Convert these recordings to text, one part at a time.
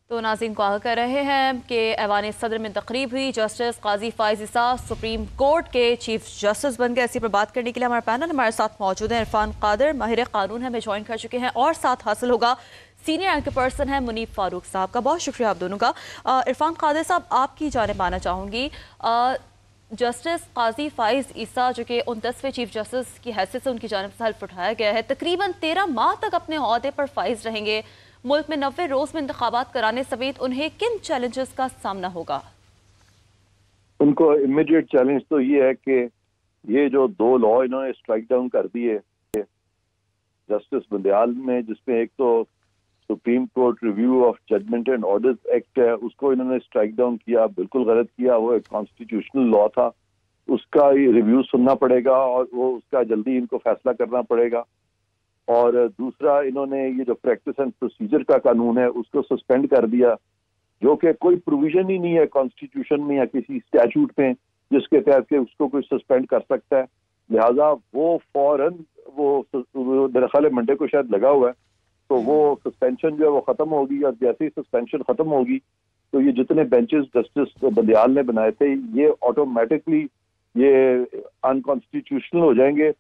تو ناظرین کو آگاہ کر رہے ہیں کہ ایوان صدر میں تقریب ہوئی، جسٹس قاضی فائز عیسیٰ سپریم کورٹ کے چیف جسٹس بن گئے۔ اسی پر بات کرنے کے لیے ہمارا پینل ہمارے ساتھ موجود ہیں۔ عرفان قادر ماہر قانون ہمیں جوائن کر چکے ہیں، اور ساتھ حاصل ہوگا سینئر اینکر پرسن ہے منیب فاروق صاحب کا۔ بہت شکریہ آپ دونوں کا۔ عرفان قادر صاحب، آپ کی جانب آنا چاہوں گی۔ جسٹس قاضی فائز عیسیٰ جو کہ 29ویں چیف جسٹس کی حیثیت سے ان کی جانب سے حلف اٹھایا گیا ہے، تقریباً 13 ماہ تک اپنے عہدے پر فائز رہیں گے۔ ملک میں 90 روز میں انتخابات کرانے سمیت انہیں کن چیلنجز کا سامنا ہوگا؟ ان کو امیڈیٹ چیلنج تو یہ ہے کہ یہ جو 2 لا انہوں نے اسٹرائک ڈاؤن کر دیے جسٹس بندیال میں، جس میں ایک تو supreme court review of judgment and orders act ہے، اس کو انہوں نے اسٹرائک ڈاؤن کیا، بالکل غلط کیا۔ وہ ایک کانسٹیٹیوشنل لا تھا، اس کا ریویو سننا پڑے گا اور وہ اس کا جلدی ان کو فیصلہ کرنا پڑے گا۔ اور دوسرا، انہوں نے یہ جو پریکٹس اینڈ پروسیجر کا قانون ہے اس کو سسپینڈ کر دیا، جو کہ کوئی پروویژن ہی نہیں ہے کانسٹیٹیوشن میں یا کسی اسٹیچوٹ میں جس کے تحت کہ اس کو کوئی سسپینڈ کر سکتا ہے۔ لہٰذا وہ فوراً وہ میرے خیال ہے منڈے کو شاید لگا ہوا ہے، تو وہ سسپینشن جو ہے وہ ختم ہوگی، اور جیسے ہی سسپینشن ختم ہوگی تو یہ جتنے بینچز جسٹس بندیال نے بنائے تھے یہ آٹومیٹکلی یہ انکانسٹیٹیوشنل ہو جائیں گے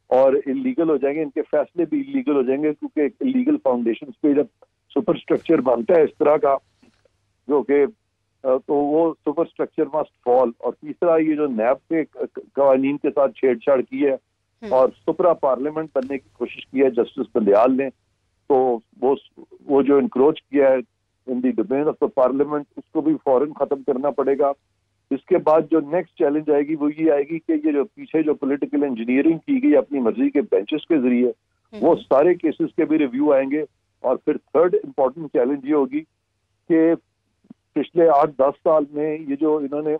اور انلیگل ہو جائیں گے۔ ان کے فیصلے بھی انلیگل ہو جائیں گے، کیونکہ ایک انلیگل فاؤنڈیشن پہ جب سپر اسٹرکچر بنتا ہے اس طرح کا جو کہ تو وہ سپر اسٹرکچر مسٹ فال۔ اور تیسرا، یہ جو نیب کے قوانین کے ساتھ چھیڑ چھاڑ کی ہے اور سپرا پارلیمنٹ بننے کی کوشش کی ہے جسٹس بندیال نے، تو وہ جو انکروچ کیا ہے in the domain of the Parliament, اس کو بھی فوراً ختم کرنا پڑے گا۔ اس کے بعد جو نیکسٹ چیلنج آئے گی وہ یہ آئے گی کہ یہ جو پیچھے جو پولیٹیکل انجینئرنگ کی گئی اپنی مرضی کے بینچز کے ذریعے، وہ سارے کیسز کے بھی ریویو آئیں گے۔ اور پھر تھرڈ امپورٹنٹ چیلنج یہ ہوگی کہ پچھلے 8-10 سال میں یہ جو انہوں نے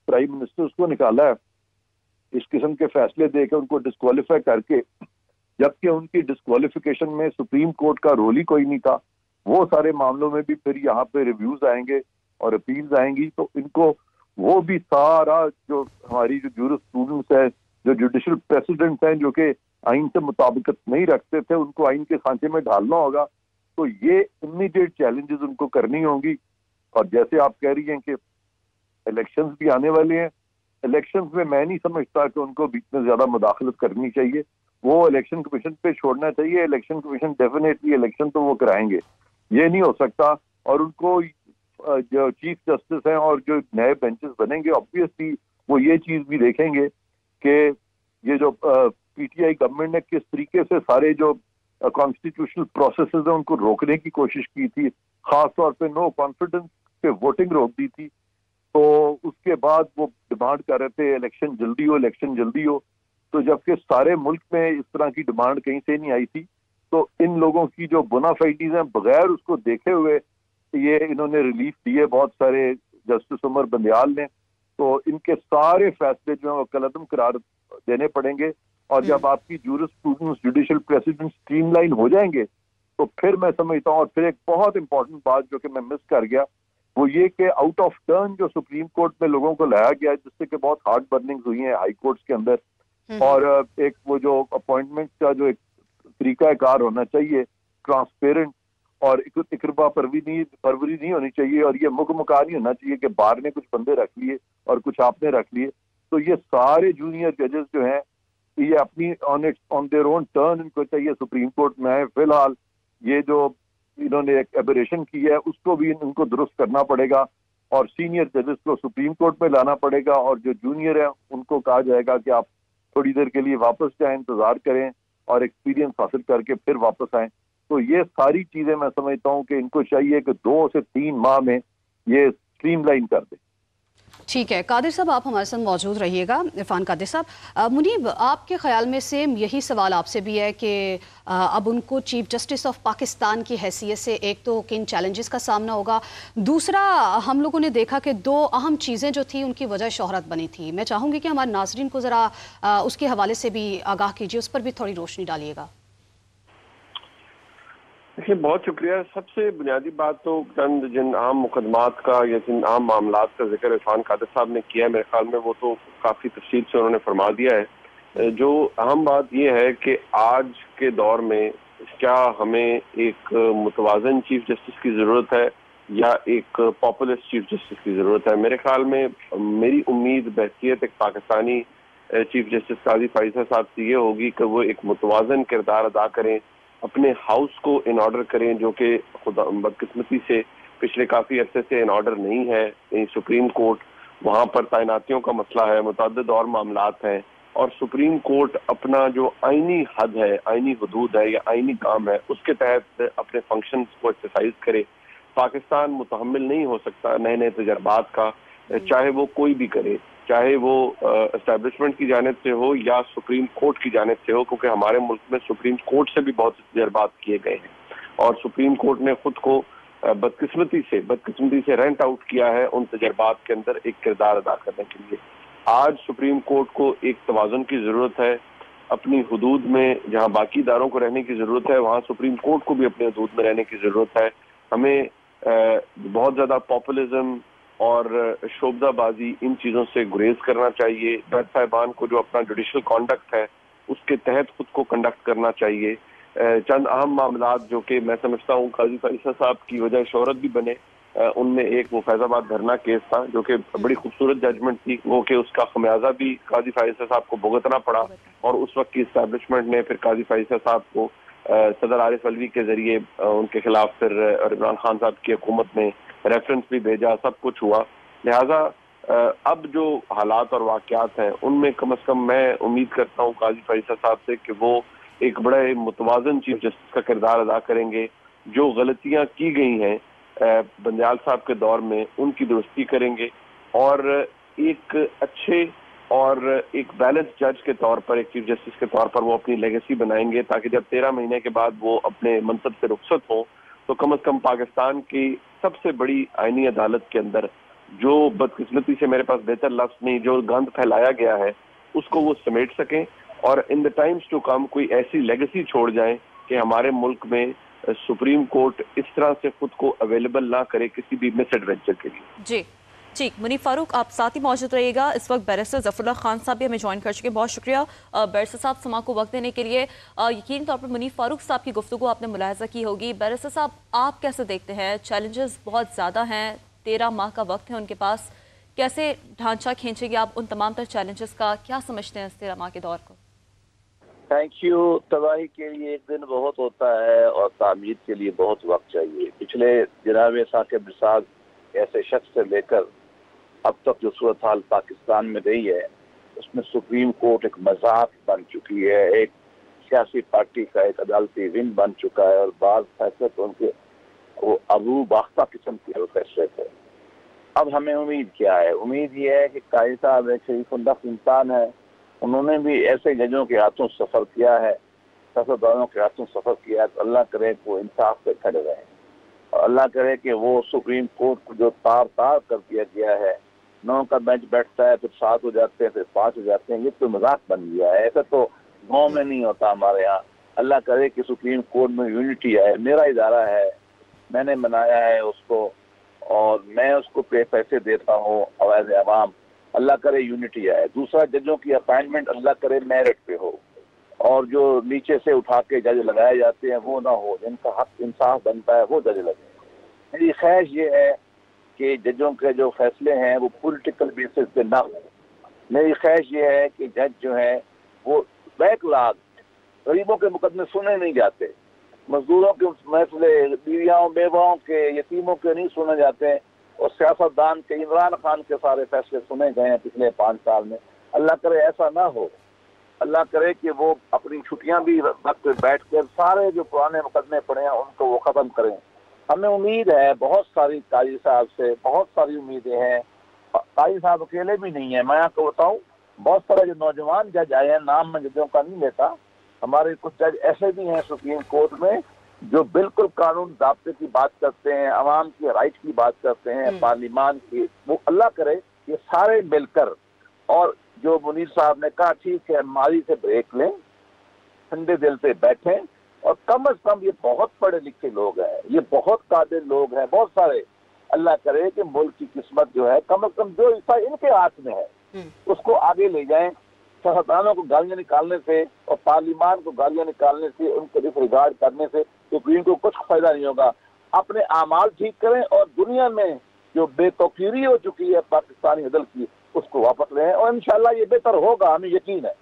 پرائم منسٹرز کو نکالا ہے، اس قسم کے فیصلے دے کے ان کو ڈسکوالیفائی کر کے، جبکہ ان کی ڈسکوالیفیکیشن میں سپریم کورٹ کا رول ہی کوئی نہیں تھا، وہ سارے معاملوں میں بھی پھر یہاں پہ ریویوز آئیں گے اور اپیلز آئیں گی۔ تو ان کو وہ بھی سارا جو ہماری جو جورسپروڈنس ہے، جو جوڈیشل پریسیڈنٹس ہیں جو کہ آئین سے مطابقت نہیں رکھتے تھے، ان کو آئین کے سانچے میں ڈالنا ہوگا۔ تو یہ امیڈیٹ چیلنجز ان کو کرنی ہوں گی۔ اور جیسے آپ کہہ رہی ہیں کہ الیکشنز بھی آنے والے ہیں، الیکشنز میں میں نہیں سمجھتا کہ ان کو بیچ میں زیادہ مداخلت کرنی چاہیے، وہ الیکشن کمیشن پہ چھوڑنا چاہیے۔ الیکشن کمیشن ڈیفینیٹلی الیکشن تو وہ کرائیں گے، یہ نہیں ہو سکتا۔ اور ان کو جو چیف جسٹس ہیں اور جو نئے بینچز بنیں گے، آبویسلی وہ یہ چیز بھی دیکھیں گے کہ یہ جو پی ٹی آئی گورنمنٹ نے کس طریقے سے سارے جو کانسٹیٹیوشنل پروسیسز ہیں ان کو روکنے کی کوشش کی تھی، خاص طور پہ نو کانفیڈنس پہ ووٹنگ روک دی تھی۔ تو اس کے بعد وہ ڈیمانڈ کر رہے تھے الیکشن جلدی ہو، الیکشن جلدی ہو۔ تو جبکہ سارے ملک میں اس طرح کی ڈیمانڈ کہیں سے نہیں آئی تھی، تو ان لوگوں کی جو بونافائیڈیز ہیں بغیر اس کو دیکھے ہوئے یہ انہوں نے ریلیف دیے بہت سارے جسٹس عمر بندیال نے۔ تو ان کے سارے فیصلے جو ہیں وہ کالعدم قرار دینے پڑیں گے۔ اور جب آپ کی jurisprudence judicial precedent streamline ہو جائیں گے تو پھر میں سمجھتا ہوں۔ اور پھر ایک بہت امپورٹنٹ بات جو کہ میں مس کر گیا، وہ یہ کہ آؤٹ آف ٹرن جو سپریم کورٹ میں لوگوں کو لایا گیا، جس سے کہ بہت ہارڈ برننگ ہوئی ہیں ہائی کورٹس کے اندر، اور ایک وہ جو اپوائنٹمنٹ کا جو ایک طریقہ کار ہونا چاہیے ٹرانسپیرنٹ اور اقربا پروری نہیں ہونی چاہیے، اور یہ مکہ نہیں ہونا چاہیے کہ بار نے کچھ بندے رکھ لیے اور کچھ آپ نے رکھ لیے۔ تو یہ سارے جونیئر ججز جو ہیں یہ اپنی آن دیئر اون ٹرن ان کو چاہیے سپریم کورٹ میں آئے۔ فی الحال یہ جو انہوں نے ایک ایبریشن کی ہے اس کو بھی ان کو درست کرنا پڑے گا، اور سینئر ججز کو سپریم کورٹ میں لانا پڑے گا، اور جو جونیئر ہیں ان کو کہا جائے گا کہ آپ تھوڑی دیر کے لیے واپس جائیں، انتظار کریں اور ایکسپیرینس حاصل کر کے پھر واپس آئیں۔ تو یہ ساری چیزیں میں سمجھتا ہوں کہ ان کو چاہیے کہ 2 سے 3 ماہ میں یہ اسٹریم لائن کر دیں۔ ٹھیک ہے قادر صاحب، آپ ہمارے ساتھ موجود رہیے گا۔ عرفان قادر صاحب، منیب آپ کے خیال میں سیم یہی سوال آپ سے بھی ہے کہ اب ان کو چیف جسٹس آف پاکستان کی حیثیت سے ایک تو کن چیلنجز کا سامنا ہوگا، دوسرا ہم لوگوں نے دیکھا کہ 2 اہم چیزیں جو تھیں ان کی وجہ شہرت بنی تھی۔ میں چاہوں گی کہ ہمارے ناظرین کو ذرا اس کے حوالے سے بھی آگاہ کیجیے، اس پر بھی تھوڑی روشنی ڈالیے گا۔ دیکھیے بہت شکریہ۔ سب سے بنیادی بات تو چند جن عام مقدمات کا یا جن عام معاملات کا ذکر عرفان قادر صاحب نے کیا ہے، میرے خیال میں وہ تو کافی تفصیل سے انہوں نے فرما دیا ہے۔ جو اہم بات یہ ہے کہ آج کے دور میں کیا ہمیں ایک متوازن چیف جسٹس کی ضرورت ہے، या एक पॉपुलिस्ट चीफ जस्टिस की जरूरत है। मेरे ख्याल में मेरी उम्मीद बहसीत एक पाकिस्तानी चीफ जस्टिस काजी फैसल साहब से ये होगी कि वो एक मुतवाजन किरदार अदा करें, अपने हाउस को इन ऑर्डर करें, जो कि खुदा बदकिस्मती से पिछले काफ़ी अरसे से इन ऑर्डर नहीं है। सुप्रीम कोर्ट वहाँ पर तैनातियों का मसला है, मुतअद्दिद और मामलात हैं, और सुप्रीम कोर्ट अपना जो आईनी हद है, आईनी हदूद है या आईनी काम है, उसके तहत अपने फंक्शंस को एक्सरसाइज करे। पाकिस्तान मुतहम्मिल नहीं हो सकता नए नए तजर्बात का, चाहे वो कोई भी करे, चाहे वो एस्टेब्लिशमेंट की जानिब से हो या सुप्रीम कोर्ट की जानिब से हो, क्योंकि हमारे मुल्क में सुप्रीम कोर्ट से भी बहुत तजर्बात किए गए हैं और सुप्रीम कोर्ट ने खुद को बदकिस्मती से रेंट आउट किया है उन तजर्बात के अंदर एक किरदार अदा करने के लिए। आज सुप्रीम कोर्ट को एक तवाज़ुन की ज़रूरत है अपनी हुदूद में, जहाँ बाकी इदारों को रहने की ज़रूरत है वहाँ सुप्रीम कोर्ट को भी अपने हुदूद में रहने की ज़रूरत है। हमें बहुत ज़्यादा पॉपुलिज्म और शोबदाबाजी इन चीज़ों से गुरेज करना चाहिए। जज साहिबान को जो अपना जुडिशल कॉन्डक्ट है उसके तहत खुद को कंडक्ट करना चाहिए। चंद अहम मामलात जो कि मैं समझता हूँ काजी फैसल साहब की वजह शोहरत भी बने, उनमें एक वो फैजाबाद धरना केस था जो कि बड़ी खूबसूरत जजमेंट थी, वो कि उसका खमियाजा भी काजी फैसल साहब को भुगतना पड़ा और उस वक्त की इस्टेब्लिशमेंट ने फिर काजी फैसल साहब को सदर आरिफ अलवी के जरिए उनके खिलाफ फिर इमरान खान साहब की हुकूमत ने रेफरेंस भी भेजा, सब कुछ हुआ। लिहाजा अब जो हालात और वाक़यात हैं उनमें कम से कम मैं उम्मीद करता हूँ काजी फैसल साहब से कि वो एक बड़े मुतवाज़न चीफ जस्टिस का किरदार अदा करेंगे। जो गलतियाँ की गई हैं बंदयाल साहब के दौर में उनकी दुरुस्ती करेंगे और एक अच्छे और एक बैलेंस जज के तौर पर, एक चीफ जस्टिस के तौर पर वो अपनी लेगेसी बनाएंगे, ताकि जब 13 महीने के बाद वो अपने मनसब से रुखसत हो तो कम से कम पाकिस्तान की सबसे बड़ी आईनी अदालत के अंदर जो बदकिस्मती से, मेरे पास बेहतर लफ्ज़ नहीं, जो गंद फैलाया गया है उसको वो समेट सकें और in the times to come कोई ऐसी लेगेसी छोड़ जाएं कि हमारे मुल्क में सुप्रीम कोर्ट इस तरह से खुद को अवेलेबल ना करे किसी भी मिस एडवेंचर के लिए। जी ठीक, मुनीफ फारूक आप साथ ही मौजूद रहिएगा। इस वक्त बैरिस्टर ज़फ़रुल्लाह खान साहब भी हमें ज्वाइन कर चुके हैं, बहुत शुक्रिया बैरिस्टर साहब समा को वक्त देने के लिए। यकीन तौर पर मुनीफ फारूक साहब की गुफ्तगू आपने मुलाहजा की होगी। बैरिस्टर साहब आप कैसे देखते हैं, चैलेंजेस बहुत ज़्यादा हैं, 13 माह का वक्त है उनके पास, कैसे ढांचा खींचेंगे आप उन तमाम तर चैलेंजेस का, क्या समझते हैं इस 13 माह के दौर को? Thank you. तबाही के लिए एक दिन बहुत होता है और तामीर के लिए बहुत वक्त चाहिए। पिछले जनाब साकिब निसार ऐसे शख्स से लेकर अब तक जो सूरत हाल पाकिस्तान में रही है उसमें सुप्रीम कोर्ट एक मजाक बन चुकी है, एक सियासी पार्टी का एक अदालती विंग बन चुका है और बाद फैसले तो उनके वो अबू बाख्ता किस्म के फैसले थे। अब हमें उम्मीद क्या है? उम्मीद ये है कि काजी साहब एक शरीफ इंसान है, उन्होंने भी ऐसे जजों के हाथों सफ़र किया है, सियासतदानों के हाथों सफ़र किया है, तो अल्लाह करे कि वो इंसाफ पे खड़े रहें और अल्लाह करे कि वो सुप्रीम कोर्ट को जो तार तार कर दिया गया है, 9 का बेंच बैठता है फिर 7 हो जाते हैं फिर 5 हो जाते हैं, ये तो मजाक बन गया है। ऐसा तो गाँव में नहीं होता हमारे यहाँ। अल्लाह करे कि सुप्रीम कोर्ट में यूनिटी आए। मेरा इदारा है, मैंने बनाया है उसको और मैं उसको पैसे देता हूँ अवैध अवाम, अल्लाह करे यूनिटी आए। दूसरा, जजों की अपॉइंटमेंट अल्लाह करे मेरिट पे हो और जो नीचे से उठा के जज लगाए जाते हैं वो ना हो, जिनका हक इंसाफ बनता है वो जज लगे। मेरी ख्वाहिश ये है कि जजों के जो फैसले हैं वो पॉलिटिकल बेसिस पे ना हो। मेरी ख्वाहिश ये है कि जज जो है वो बैकलॉग, गरीबों के मुकदमे सुने नहीं जाते, मजदूरों के मसले, बीवियों बेवाओं के, यतीमों के नहीं सुने जाते हैं और सियासतदान के, इमरान खान के सारे फैसले सुने गए हैं पिछले 5 साल में। अल्लाह करे ऐसा ना हो। अल्लाह करे कि वो अपनी छुट्टियां भी वक्त बैठ कर सारे जो पुराने मुकदमे पड़े हैं उनको वो ख़त्म करें। हमें उम्मीद है बहुत सारी काजी साहब से, बहुत सारी उम्मीदें हैं। काजी साहब अकेले भी नहीं है, मैं आपको बताऊं बहुत सारे जो नौजवान जज आए हैं, नाम मैं जजों का नहीं लेता, हमारे कुछ जज ऐसे भी हैं सुप्रीम कोर्ट में जो बिल्कुल कानून ज़ाब्ते की बात करते हैं, अवाम के राइट की बात करते हैं, पार्लिमान की। वो अल्लाह करे ये सारे मिलकर, और जो मुनीर साहब ने कहा ठीक है मारी से ब्रेक लें, ठंडे दिल से बैठें और कम से कम ये बहुत पढ़े लिखे लोग हैं, ये बहुत काबिल लोग हैं बहुत सारे। अल्लाह करे कि मुल्क की किस्मत जो है कम से कम जो हिस्सा इनके हाथ में है उसको आगे ले जाएं। सियासतदानों को गालियां निकालने से और पार्लिमान को गालियां निकालने से, उनको डिसरिगार्ड करने से सुप्रीम को कुछ फायदा नहीं होगा। अपने आमाल ठीक करें और दुनिया में जो बेतौकीरी हो चुकी है पाकिस्तानी अदल की उसको वापस लें और इंशाल्लाह ये बेहतर होगा, हमें यकीन है।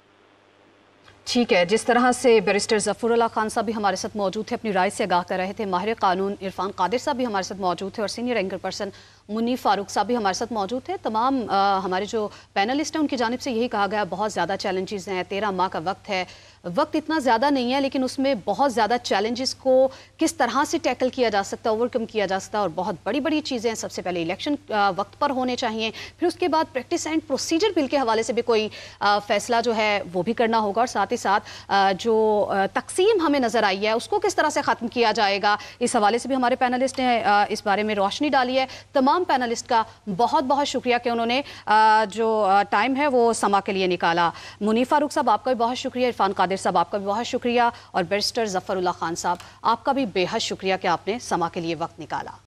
ठीक है, जिस तरह से बैरिस्टर ज़फ़रुल्लाह खान साहब भी हमारे साथ मौजूद थे, अपनी राय से आगाह कर रहे थे, माहिर कानून इरफान कादिर साहब भी हमारे साथ मौजूद थे और senior anchor person Munif Farooq साहब भी हमारे साथ मौजूद थे। तमाम हमारे जो पैनलिस्ट हैं उनकी जानिब से यही कहा गया बहुत ज़्यादा चैलेंजेस हैं, 13 माह का वक्त है, वक्त इतना ज़्यादा नहीं है लेकिन उसमें बहुत ज़्यादा चैलेंजेस को किस तरह से टैकल किया जा सकता है, ओवरकम किया जा सकता है, और बहुत बड़ी बड़ी चीज़ें हैं। सबसे पहले इलेक्शन वक्त पर होने चाहिए, फिर उसके बाद प्रैक्टिस एंड प्रोसीजर बिल के हवाले से भी कोई फैसला जो है वो भी करना होगा, और साथ ही साथ जो तकसीम हमें नज़र आई है उसको किस तरह से ख़त्म किया जाएगा, इस हवाले से भी हमारे पैनलिस्ट ने इस बारे में रोशनी डाली है। तमाम पैनलिस्ट का बहुत बहुत शुक्रिया कि उन्होंने जो टाइम है वो समा के लिए निकाला। मुनीफ फारूक साहब आपका भी बहुत शुक्रिया, इरफान कादिर साहब आपका भी बहुत शुक्रिया, और बैरिस्टर ज़फ़रुल्लाह खान साहब आपका भी बेहद शुक्रिया कि आपने समा के लिए वक्त निकाला।